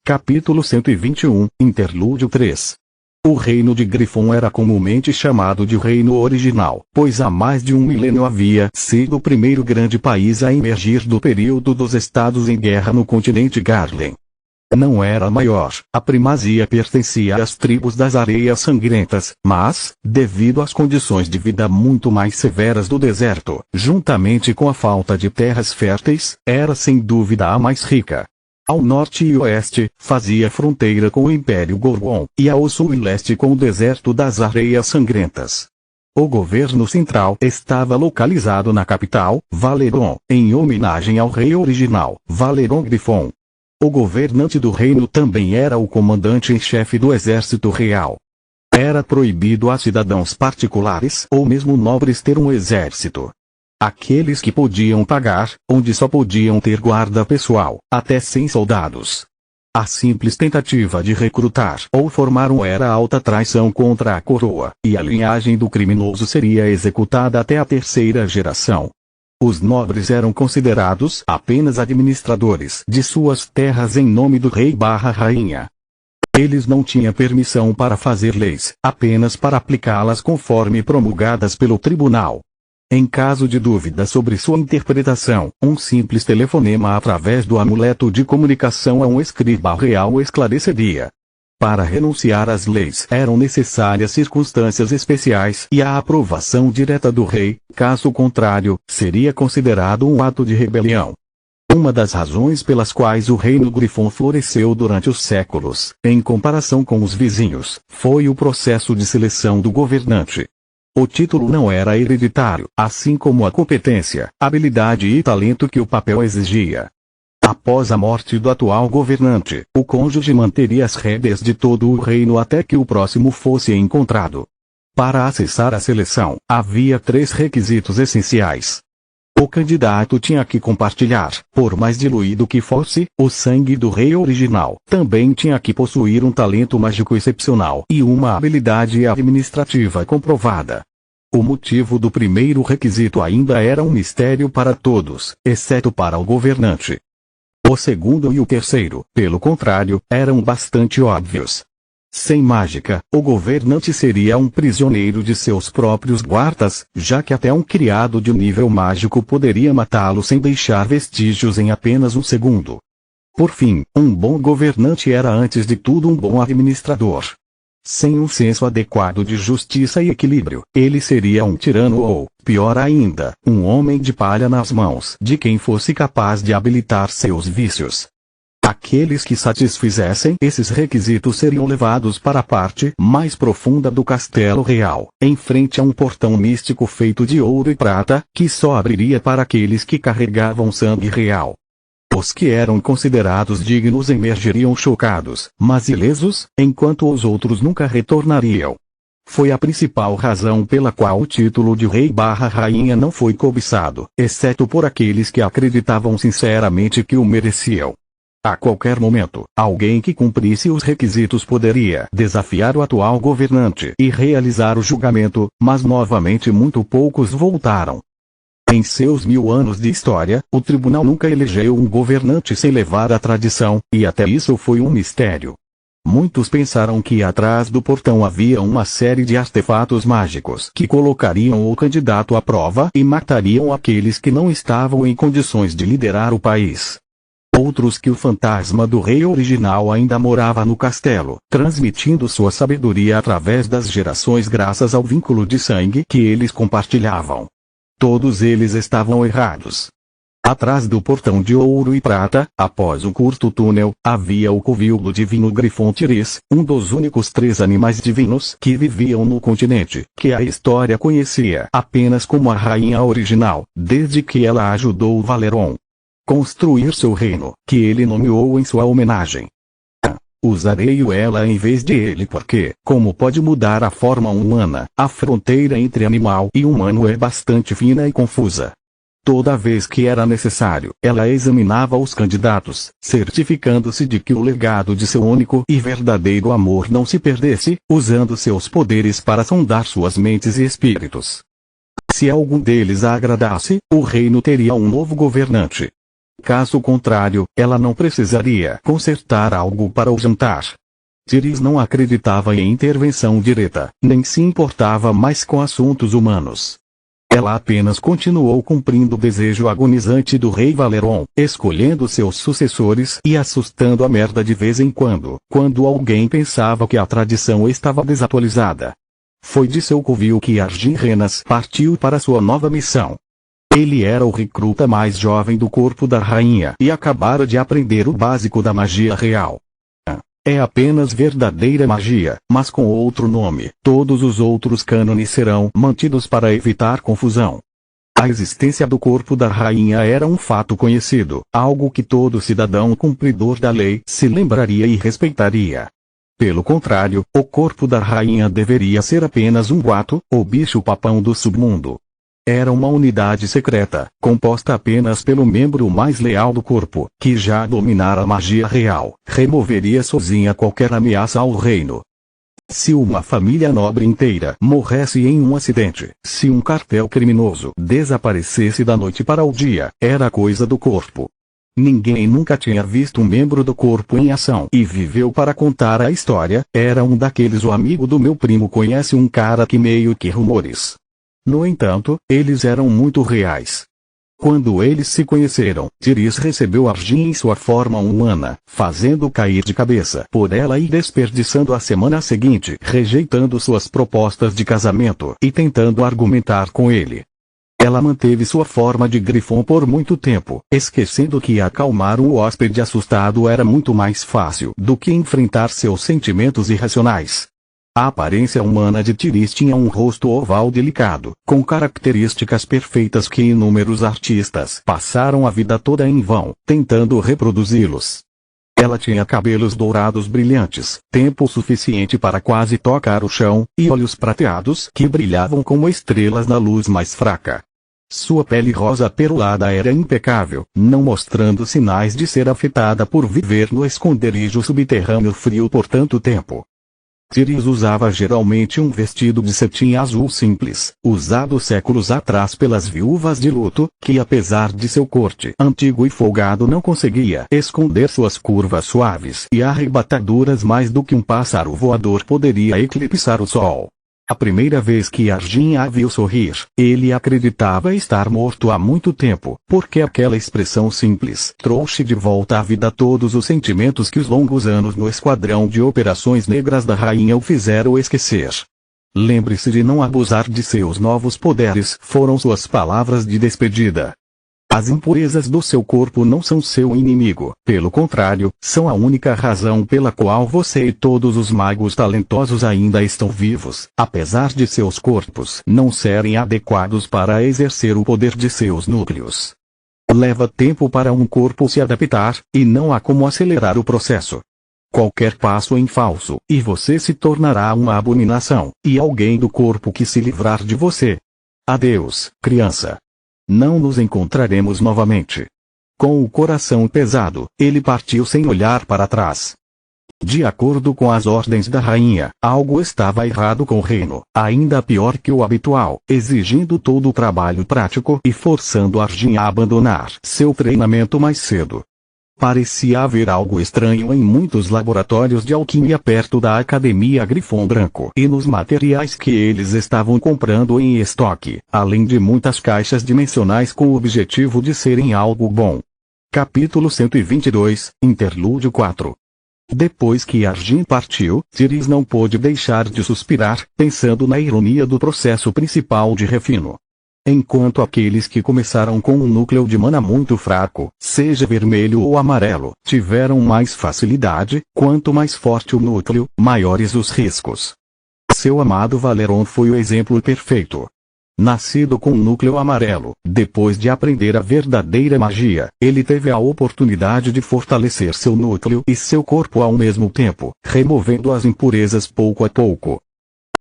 Capítulo 121, Interlúdio 3. O reino de Grifon era comumente chamado de Reino Original, pois há mais de um milênio havia sido o primeiro grande país a emergir do período dos estados em guerra no continente Garlen. Não era maior, a primazia pertencia às tribos das Areias Sangrentas, mas, devido às condições de vida muito mais severas do deserto, juntamente com a falta de terras férteis, era sem dúvida a mais rica. Ao norte e oeste, fazia fronteira com o Império Gorgon, e ao sul e leste com o deserto das Areias Sangrentas. O governo central estava localizado na capital, Valeron, em homenagem ao rei original, Valeron Grifon. O governante do reino também era o comandante em chefe do exército real. Era proibido a cidadãos particulares ou mesmo nobres ter um exército. Aqueles que podiam pagar, onde só podiam ter guarda pessoal, até 100 soldados. A simples tentativa de recrutar ou formar um era alta traição contra a coroa, e a linhagem do criminoso seria executada até a terceira geração. Os nobres eram considerados apenas administradores de suas terras em nome do rei/rainha. Eles não tinham permissão para fazer leis, apenas para aplicá-las conforme promulgadas pelo tribunal. Em caso de dúvida sobre sua interpretação, um simples telefonema através do amuleto de comunicação a um escriba real esclareceria. Para renunciar às leis eram necessárias circunstâncias especiais e a aprovação direta do rei, caso contrário, seria considerado um ato de rebelião. Uma das razões pelas quais o reino Grifon floresceu durante os séculos, em comparação com os vizinhos, foi o processo de seleção do governante. O título não era hereditário, assim como a competência, habilidade e talento que o papel exigia. Após a morte do atual governante, o cônjuge manteria as rédeas de todo o reino até que o próximo fosse encontrado. Para acessar a seleção, havia 3 requisitos essenciais. O candidato tinha que compartilhar, por mais diluído que fosse, o sangue do rei original. Também tinha que possuir um talento mágico excepcional e uma habilidade administrativa comprovada. O motivo do primeiro requisito ainda era um mistério para todos, exceto para o governante. O segundo e o terceiro, pelo contrário, eram bastante óbvios. Sem mágica, o governante seria um prisioneiro de seus próprios guardas, já que até um criado de nível mágico poderia matá-lo sem deixar vestígios em apenas um segundo. Por fim, um bom governante era antes de tudo um bom administrador. Sem um senso adequado de justiça e equilíbrio, ele seria um tirano ou, pior ainda, um homem de palha nas mãos de quem fosse capaz de habilitar seus vícios. Aqueles que satisfizessem esses requisitos seriam levados para a parte mais profunda do castelo real, em frente a um portão místico feito de ouro e prata, que só abriria para aqueles que carregavam sangue real. Os que eram considerados dignos emergiriam chocados, mas ilesos, enquanto os outros nunca retornariam. Foi a principal razão pela qual o título de rei/rainha não foi cobiçado, exceto por aqueles que acreditavam sinceramente que o mereciam. A qualquer momento, alguém que cumprisse os requisitos poderia desafiar o atual governante e realizar o julgamento, mas novamente muito poucos voltaram. Em seus 1000 anos de história, o tribunal nunca elegeu um governante sem levar a tradição, e até isso foi um mistério. Muitos pensaram que atrás do portão havia uma série de artefatos mágicos que colocariam o candidato à prova e matariam aqueles que não estavam em condições de liderar o país. Outros que o fantasma do rei original ainda morava no castelo, transmitindo sua sabedoria através das gerações graças ao vínculo de sangue que eles compartilhavam. Todos eles estavam errados. Atrás do portão de ouro e prata, após um curto túnel, havia o covil do divino Grifon Tiris, um dos únicos 3 animais divinos que viviam no continente, que a história conhecia apenas como a rainha original, desde que ela ajudou Valeron construir seu reino, que ele nomeou em sua homenagem. Usarei ela em vez de ele porque, como pode mudar a forma humana, a fronteira entre animal e humano é bastante fina e confusa. Toda vez que era necessário, ela examinava os candidatos, certificando-se de que o legado de seu único e verdadeiro amor não se perdesse, usando seus poderes para sondar suas mentes e espíritos. Se algum deles a agradasse, o reino teria um novo governante. Caso contrário, ela não precisaria consertar algo para o jantar. Therese não acreditava em intervenção direta, nem se importava mais com assuntos humanos. Ela apenas continuou cumprindo o desejo agonizante do rei Valeron, escolhendo seus sucessores e assustando a merda de vez em quando alguém pensava que a tradição estava desatualizada. Foi de seu covil que Argin Renas partiu para sua nova missão. Ele era o recruta mais jovem do corpo da rainha e acabara de aprender o básico da magia real. É apenas verdadeira magia, mas com outro nome. Todos os outros cânones serão mantidos para evitar confusão. A existência do corpo da rainha era um fato conhecido, algo que todo cidadão cumpridor da lei se lembraria e respeitaria. Pelo contrário, o corpo da rainha deveria ser apenas um boato, ou bicho-papão do submundo. Era uma unidade secreta, composta apenas pelo membro mais leal do corpo, que já dominara a magia real, removeria sozinha qualquer ameaça ao reino. Se uma família nobre inteira morresse em um acidente, se um cartel criminoso desaparecesse da noite para o dia, era coisa do corpo. Ninguém nunca tinha visto um membro do corpo em ação e viveu para contar a história. Era um daqueles: o amigo do meu primo conhece um cara que meio que rumores. No entanto, eles eram muito reais. Quando eles se conheceram, Therese recebeu Argin em sua forma humana, fazendo cair de cabeça por ela e desperdiçando a semana seguinte rejeitando suas propostas de casamento e tentando argumentar com ele. Ela manteve sua forma de Grifon por muito tempo, esquecendo que acalmar um hóspede assustado era muito mais fácil do que enfrentar seus sentimentos irracionais. A aparência humana de Therese tinha um rosto oval delicado, com características perfeitas que inúmeros artistas passaram a vida toda em vão, tentando reproduzi-los. Ela tinha cabelos dourados brilhantes, tempo suficiente para quase tocar o chão, e olhos prateados que brilhavam como estrelas na luz mais fraca. Sua pele rosa perolada era impecável, não mostrando sinais de ser afetada por viver no esconderijo subterrâneo frio por tanto tempo. Therese usava geralmente um vestido de cetim azul simples, usado séculos atrás pelas viúvas de luto, que apesar de seu corte antigo e folgado não conseguia esconder suas curvas suaves e arrebatadoras mais do que um pássaro voador poderia eclipsar o sol. A primeira vez que Argin a viu sorrir, ele acreditava estar morto há muito tempo, porque aquela expressão simples trouxe de volta à vida todos os sentimentos que os longos anos no esquadrão de operações negras da rainha o fizeram esquecer. Lembre-se de não abusar de seus novos poderes, foram suas palavras de despedida. As impurezas do seu corpo não são seu inimigo, pelo contrário, são a única razão pela qual você e todos os magos talentosos ainda estão vivos, apesar de seus corpos não serem adequados para exercer o poder de seus núcleos. Leva tempo para um corpo se adaptar, e não há como acelerar o processo. Qualquer passo em falso, e você se tornará uma abominação, e alguém do corpo que se livrar de você. Adeus, criança. Não nos encontraremos novamente. Com o coração pesado, ele partiu sem olhar para trás. De acordo com as ordens da rainha, algo estava errado com o reino, ainda pior que o habitual, exigindo todo o trabalho prático e forçando Argin a abandonar seu treinamento mais cedo. Parecia haver algo estranho em muitos laboratórios de alquimia perto da Academia Grifon Branco e nos materiais que eles estavam comprando em estoque, além de muitas caixas dimensionais com o objetivo de serem algo bom. Capítulo 122, Interlúdio 4. Depois que Argin partiu, Therese não pôde deixar de suspirar, pensando na ironia do processo principal de refino. Enquanto aqueles que começaram com um núcleo de mana muito fraco, seja vermelho ou amarelo, tiveram mais facilidade, quanto mais forte o núcleo, maiores os riscos. Seu amado Valeron foi o exemplo perfeito. Nascido com um núcleo amarelo, depois de aprender a verdadeira magia, ele teve a oportunidade de fortalecer seu núcleo e seu corpo ao mesmo tempo, removendo as impurezas pouco a pouco.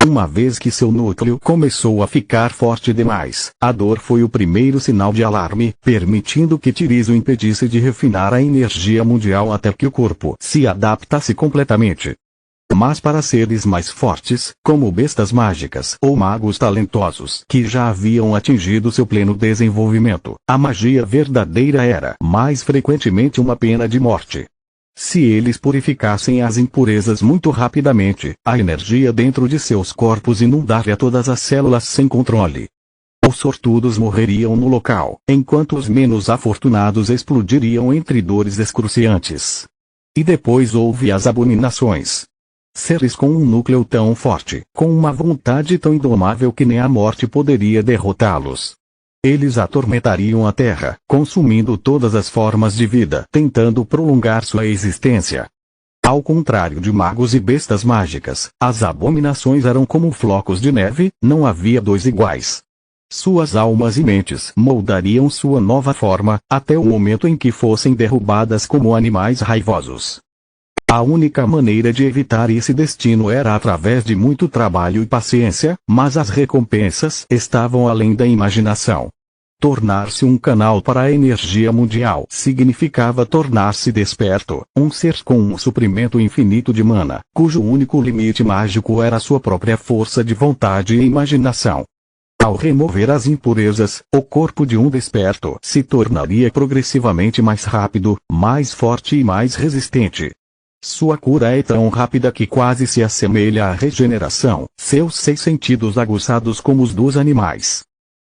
Uma vez que seu núcleo começou a ficar forte demais, a dor foi o primeiro sinal de alarme, permitindo que Therese o impedisse de refinar a energia mundial até que o corpo se adaptasse completamente. Mas para seres mais fortes, como bestas mágicas ou magos talentosos que já haviam atingido seu pleno desenvolvimento, a magia verdadeira era mais frequentemente uma pena de morte. Se eles purificassem as impurezas muito rapidamente, a energia dentro de seus corpos inundaria todas as células sem controle. Os sortudos morreriam no local, enquanto os menos afortunados explodiriam entre dores excruciantes. E depois houve as abominações. Seres com um núcleo tão forte, com uma vontade tão indomável que nem a morte poderia derrotá-los. Eles atormentariam a Terra, consumindo todas as formas de vida, tentando prolongar sua existência. Ao contrário de magos e bestas mágicas, as abominações eram como flocos de neve, não havia dois iguais. Suas almas e mentes moldariam sua nova forma, até o momento em que fossem derrubadas como animais raivosos. A única maneira de evitar esse destino era através de muito trabalho e paciência, mas as recompensas estavam além da imaginação. Tornar-se um canal para a energia mundial significava tornar-se desperto, um ser com um suprimento infinito de mana, cujo único limite mágico era sua própria força de vontade e imaginação. Ao remover as impurezas, o corpo de um desperto se tornaria progressivamente mais rápido, mais forte e mais resistente. Sua cura é tão rápida que quase se assemelha à regeneração, seus 6 sentidos aguçados como os dos animais.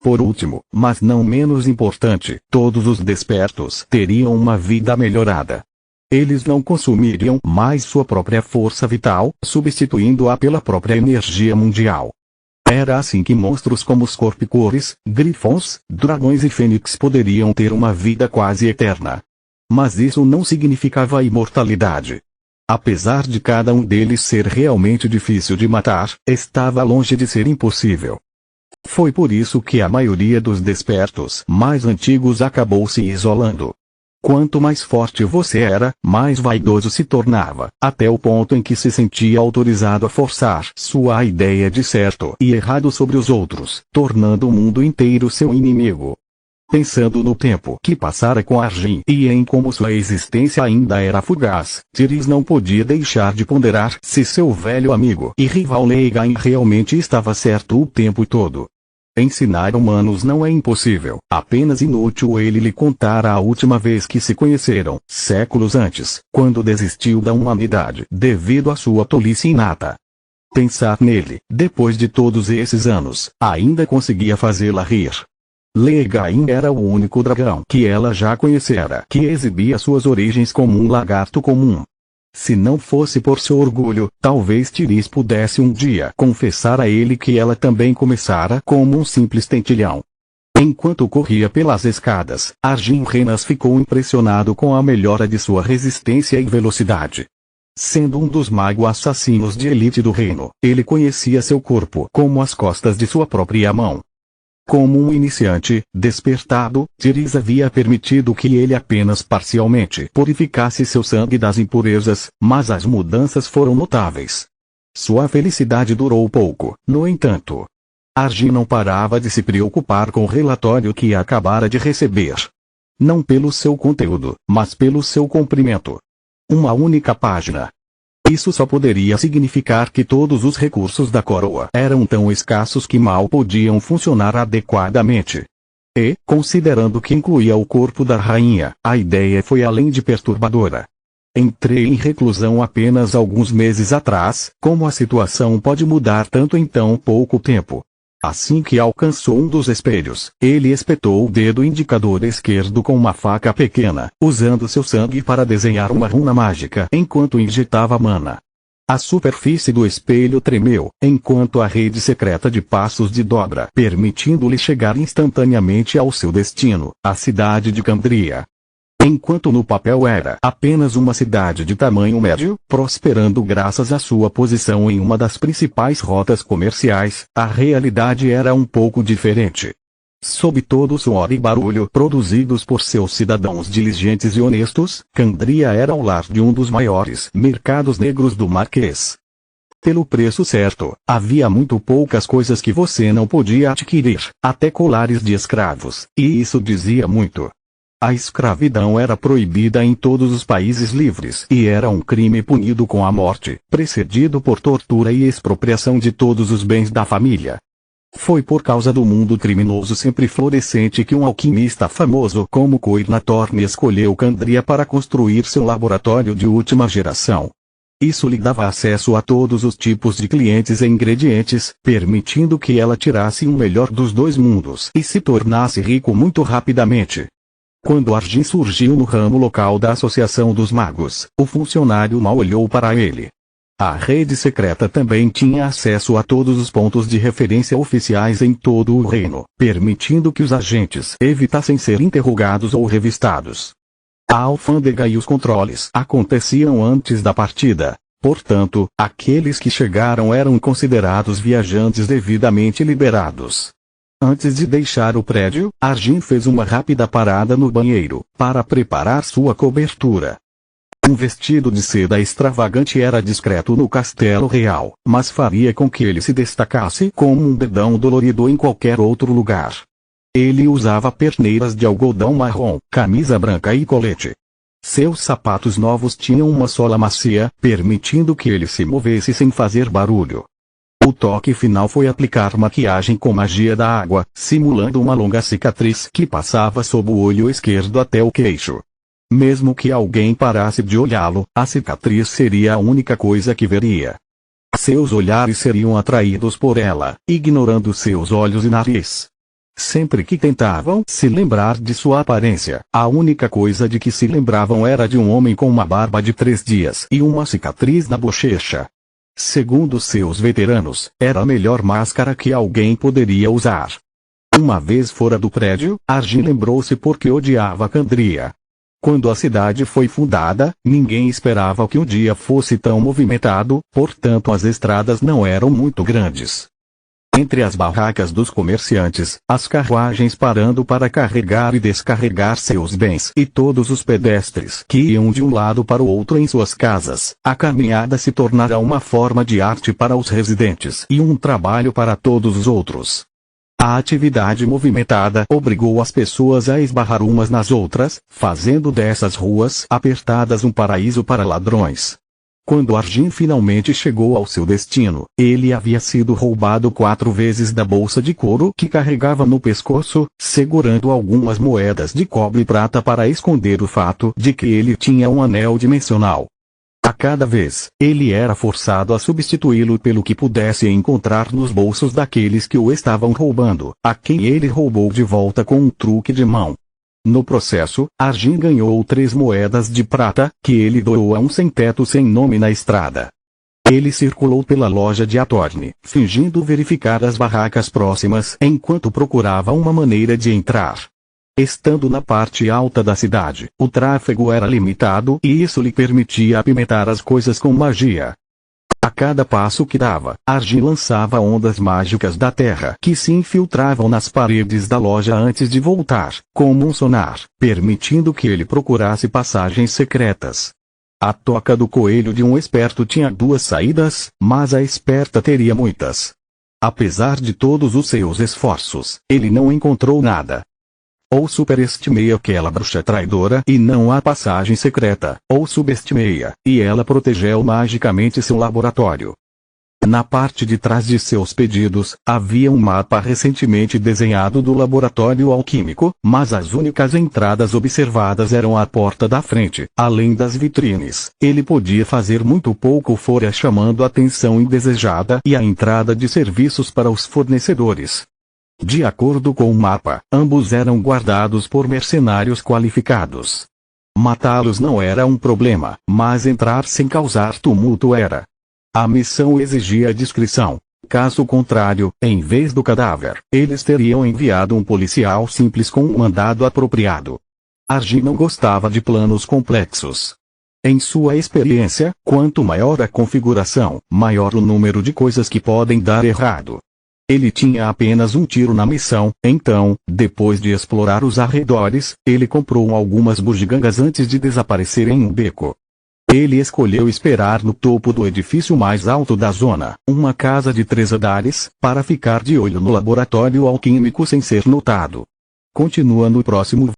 Por último, mas não menos importante, todos os despertos teriam uma vida melhorada. Eles não consumiriam mais sua própria força vital, substituindo-a pela própria energia mundial. Era assim que monstros como os corpicores, grifons, dragões e fênix poderiam ter uma vida quase eterna. Mas isso não significava a imortalidade. Apesar de cada um deles ser realmente difícil de matar, estava longe de ser impossível. Foi por isso que a maioria dos despertos mais antigos acabou se isolando. Quanto mais forte você era, mais vaidoso se tornava, até o ponto em que se sentia autorizado a forçar sua ideia de certo e errado sobre os outros, tornando o mundo inteiro seu inimigo. Pensando no tempo que passara com Arjin e em como sua existência ainda era fugaz, Tiris não podia deixar de ponderar se seu velho amigo e rival Leigain realmente estava certo o tempo todo. Ensinar humanos não é impossível, apenas inútil ele lhe contara a última vez que se conheceram, séculos antes, quando desistiu da humanidade devido à sua tolice inata. Pensar nele, depois de todos esses anos, ainda conseguia fazê-la rir. Leigain era o único dragão que ela já conhecera que exibia suas origens como um lagarto comum. Se não fosse por seu orgulho, talvez Tiris pudesse um dia confessar a ele que ela também começara como um simples tentilhão. Enquanto corria pelas escadas, Arjin Renas ficou impressionado com a melhora de sua resistência e velocidade. Sendo um dos magos assassinos de elite do reino, ele conhecia seu corpo como as costas de sua própria mão. Como um iniciante, despertado, Tiris havia permitido que ele apenas parcialmente purificasse seu sangue das impurezas, mas as mudanças foram notáveis. Sua felicidade durou pouco, no entanto. Arjin não parava de se preocupar com o relatório que acabara de receber. Não pelo seu conteúdo, mas pelo seu comprimento. Uma única página. Isso só poderia significar que todos os recursos da coroa eram tão escassos que mal podiam funcionar adequadamente. E, considerando que incluía o corpo da rainha, a ideia foi além de perturbadora. Entrei em reclusão apenas alguns meses atrás, como a situação pode mudar tanto em tão pouco tempo? Assim que alcançou um dos espelhos, ele espetou o dedo indicador esquerdo com uma faca pequena, usando seu sangue para desenhar uma runa mágica enquanto injetava mana. A superfície do espelho tremeu, enquanto a rede secreta de passos de dobra, permitindo-lhe chegar instantaneamente ao seu destino, a cidade de Candria. Enquanto no papel era apenas uma cidade de tamanho médio, prosperando graças à sua posição em uma das principais rotas comerciais, a realidade era um pouco diferente. Sob todo o suor e barulho produzidos por seus cidadãos diligentes e honestos, Candria era o lar de um dos maiores mercados negros do Marquês. Pelo preço certo, havia muito poucas coisas que você não podia adquirir, até colares de escravos, e isso dizia muito. A escravidão era proibida em todos os países livres e era um crime punido com a morte, precedido por tortura e expropriação de todos os bens da família. Foi por causa do mundo criminoso sempre florescente que um alquimista famoso como Coin Thorne escolheu Candria para construir seu laboratório de última geração. Isso lhe dava acesso a todos os tipos de clientes e ingredientes, permitindo que ela tirasse o melhor dos dois mundos e se tornasse rico muito rapidamente. Quando Arjin surgiu no ramo local da Associação dos Magos, o funcionário mal olhou para ele. A rede secreta também tinha acesso a todos os pontos de referência oficiais em todo o reino, permitindo que os agentes evitassem ser interrogados ou revistados. A alfândega e os controles aconteciam antes da partida, portanto, aqueles que chegaram eram considerados viajantes devidamente liberados. Antes de deixar o prédio, Arjin fez uma rápida parada no banheiro, para preparar sua cobertura. Um vestido de seda extravagante era discreto no castelo real, mas faria com que ele se destacasse como um dedão dolorido em qualquer outro lugar. Ele usava perneiras de algodão marrom, camisa branca e colete. Seus sapatos novos tinham uma sola macia, permitindo que ele se movesse sem fazer barulho. O toque final foi aplicar maquiagem com magia da água, simulando uma longa cicatriz que passava sob o olho esquerdo até o queixo. Mesmo que alguém parasse de olhá-lo, a cicatriz seria a única coisa que veria. Seus olhares seriam atraídos por ela, ignorando seus olhos e nariz. Sempre que tentavam se lembrar de sua aparência, a única coisa de que se lembravam era de um homem com uma barba de 3 dias e uma cicatriz na bochecha. Segundo seus veteranos, era a melhor máscara que alguém poderia usar. Uma vez fora do prédio, Arjin lembrou-se porque odiava Candria. Quando a cidade foi fundada, ninguém esperava que um dia fosse tão movimentado, portanto as estradas não eram muito grandes. Entre as barracas dos comerciantes, as carruagens parando para carregar e descarregar seus bens e todos os pedestres que iam de um lado para o outro em suas casas, a caminhada se tornara uma forma de arte para os residentes e um trabalho para todos os outros. A atividade movimentada obrigou as pessoas a esbarrar umas nas outras, fazendo dessas ruas apertadas um paraíso para ladrões. Quando Arjin finalmente chegou ao seu destino, ele havia sido roubado 4 vezes da bolsa de couro que carregava no pescoço, segurando algumas moedas de cobre e prata para esconder o fato de que ele tinha um anel dimensional. A cada vez, ele era forçado a substituí-lo pelo que pudesse encontrar nos bolsos daqueles que o estavam roubando, a quem ele roubou de volta com um truque de mão. No processo, Arjin ganhou 3 moedas de prata, que ele doou a um sem-teto sem nome na estrada. Ele circulou pela loja de Atorne, fingindo verificar as barracas próximas enquanto procurava uma maneira de entrar. Estando na parte alta da cidade, o tráfego era limitado e isso lhe permitia apimentar as coisas com magia. A cada passo que dava, Arjin lançava ondas mágicas da terra que se infiltravam nas paredes da loja antes de voltar, como um sonar, permitindo que ele procurasse passagens secretas. A toca do coelho de um esperto tinha 2 saídas, mas a esperta teria muitas. Apesar de todos os seus esforços, ele não encontrou nada. Ou superestimei aquela bruxa traidora e não há passagem secreta, ou subestimei-a, e ela protegeu magicamente seu laboratório. Na parte de trás de seus pedidos, havia um mapa recentemente desenhado do laboratório alquímico, mas as únicas entradas observadas eram a porta da frente, além das vitrines. Ele podia fazer muito pouco fora chamando a atenção indesejada e a entrada de serviços para os fornecedores. De acordo com o mapa, ambos eram guardados por mercenários qualificados. Matá-los não era um problema, mas entrar sem causar tumulto era. A missão exigia discrição. Caso contrário, em vez do cadáver, eles teriam enviado um policial simples com um mandado apropriado. Arjin não gostava de planos complexos. Em sua experiência, quanto maior a configuração, maior o número de coisas que podem dar errado. Ele tinha apenas um tiro na missão, então, depois de explorar os arredores, ele comprou algumas bugigangas antes de desaparecer em um beco. Ele escolheu esperar no topo do edifício mais alto da zona, uma casa de 3 andares, para ficar de olho no laboratório alquímico sem ser notado. Continua no próximo